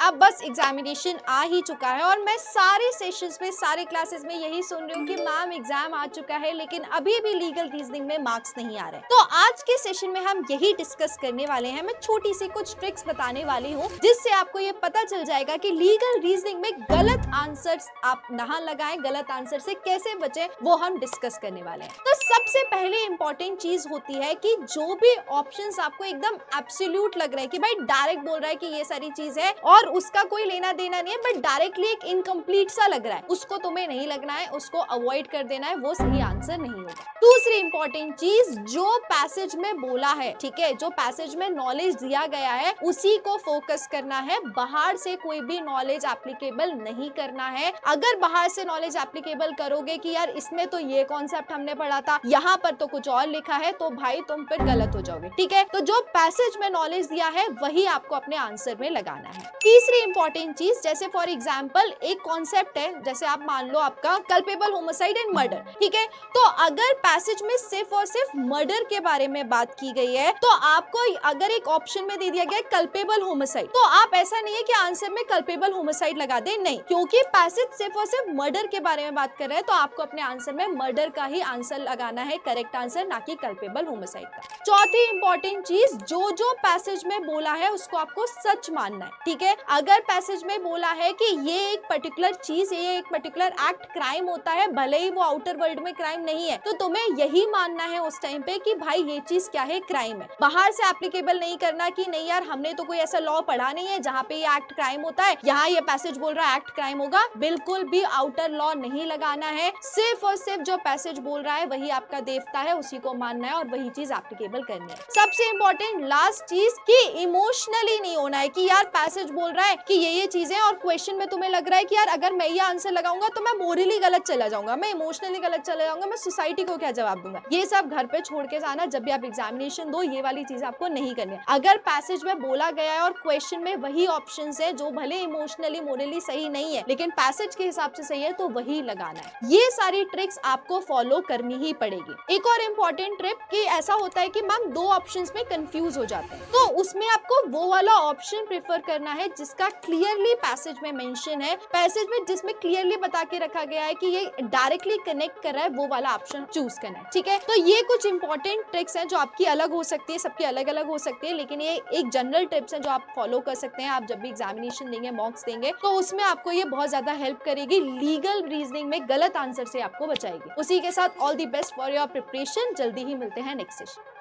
अब बस एग्जामिनेशन आ ही चुका है और मैं सारे सेशंस में, सारे क्लासेस में यही सुन रही हूँ कि मैम एग्जाम आ चुका है लेकिन अभी भी लीगल रीजनिंग में मार्क्स नहीं आ रहे। तो आज के सेशन में हम यही डिस्कस करने वाले हैं। मैं छोटी सी कुछ ट्रिक्स बताने वाली हूँ जिससे आपको ये पता चल जाएगा कि लीगल रीजनिंग में गलत आंसर्स आप ना लगाएं, गलत आंसर से कैसे बचें, वो हम डिस्कस करने वाले हैं। तो सबसे पहले इंपॉर्टेंट चीज होती है कि जो भी ऑप्शंस आपको एकदम एब्सोल्यूट लग रहे हैं कि भाई डायरेक्ट बोल रहा है कि ये सारी चीज है और उसका कोई लेना देना नहीं है, बट डायरेक्टली एक इनकम्प्लीट सा लग रहा है, उसको तुम्हें नहीं लगना है, उसको अवॉइड कर देना है, वो सही आंसर नहीं होगा। दूसरी इंपॉर्टेंट चीज, जो पैसेज में बोला है, ठीक है, जो पैसेज में नॉलेज दिया गया है उसी को फोकस करना है। बाहर से कोई भी नॉलेज एप्लीकेबल नहीं करना है। अगर बाहर से नॉलेज एप्लीकेबल करोगे कि यार इसमें तो ये कॉन्सेप्ट हमने पढ़ा था, यहाँ पर तो कुछ और लिखा है, तो भाई तुम फिर गलत हो जाओगे। ठीक है, तो जो पैसेज में नॉलेज दिया है वही आपको अपने आंसर में लगाना है। तीसरी इंपॉर्टेंट चीज, जैसे फॉर एग्जांपल एक कॉन्सेप्ट है, जैसे आप मान लो आपका कल्पेबल होमिसाइड एंड मर्डर, ठीक है, तो अगर पैसेज में सिर्फ और सिर्फ मर्डर के बारे में बात की गई है तो आपको अगर एक ऑप्शन में दे दिया गया कल्पेबल होमिसाइड, तो आप ऐसा नहीं है कि आंसर में कल्पेबल होमिसाइड लगा दे, नहीं, क्योंकि पैसेज सिर्फ और सिर्फ मर्डर के बारे में बात कर रहे हैं तो आपको अपने आंसर में मर्डर का ही आंसर लगाना है, करेक्ट आंसर, ना कि कल्पेबल होमिसाइड का। चौथी इंपॉर्टेंट चीज, जो जो पैसेज में बोला है उसको आपको सच मानना है। ठीक है, अगर पैसेज में बोला है कि ये एक पर्टिकुलर चीज, ये एक पर्टिकुलर एक्ट क्राइम होता है, भले ही वो आउटर वर्ल्ड में क्राइम नहीं है, तो तुम्हें यही मानना है उस टाइम पे कि भाई ये चीज क्या है, क्राइम है। बाहर से एप्लीकेबल नहीं करना कि नहीं यार हमने तो कोई ऐसा लॉ पढ़ा नहीं है जहाँ पे ये एक्ट क्राइम होता है, यहाँ ये पैसेज बोल रहा है एक्ट क्राइम होगा, बिल्कुल भी आउटर लॉ नहीं लगाना है। सिर्फ और सिर्फ जो पैसेज बोल रहा है वही आपका देवता है, उसी को मानना है और वही चीज एप्लीकेबल करनी है। सबसे इंपॉर्टेंट लास्ट चीज कि इमोशनली नहीं होना है कि यार पैसेज बोल रहा है कि ये चीजें और क्वेश्चन में तुम्हें लग रहा है कि यार अगर मैं ये आंसर लगाऊंगा तो मैं मोरली गलत चला जाऊंगा, मैं इमोशनली गलत चला जाऊंगा, मैं सोसाइटी को क्या जवाब दूंगा। ये सब घर पे छोड़ के जाना, जब भी आप एग्जामिनेशन दो ये वाली चीज आपको नहीं करनी है। अगर पैसेज में बोला गया है और क्वेश्चन में वही ऑप्शन है जो भले इमोशनली मोरली सही नहीं है लेकिन पैसेज के हिसाब से सही है, तो वही लगाना है। ये सारी ट्रिक्स आपको फॉलो करनी ही पड़ेगी। एक और इम्पोर्टेंट ट्रिक कि ऐसा होता है कि मैम दो ऑप्शंस में कंफ्यूज हो जाते हैं, तो उसमें आपको वो वाला ऑप्शन प्रेफर करना है जिसका क्लियरली पैसेज में मेंशन है, पैसेज में जिसमें क्लियरली बता के रखा गया है कि ये डायरेक्टली कनेक्ट कर रहा है, वो वाला ऑप्शन चूज करना है। ठीक है, तो ये कुछ इंपॉर्टेंट ट्रिक्स हैं जो आपकी अलग हो सकती है, सबकी अलग अलग हो सकती है, लेकिन ये एक जनरल टिप्स हैं जो आप फॉलो कर सकते हैं। आप जब भी एग्जामिनेशन देंगे, मॉक्स देंगे, तो उसमें आपको ये बहुत ज्यादा हेल्प करेगी, लीगल रीजनिंग में गलत आंसर से आपको बचाएगी। उसी के साथ all the best for your preparation. जल्दी ही मिलते हैं नेक्स्ट सेशन।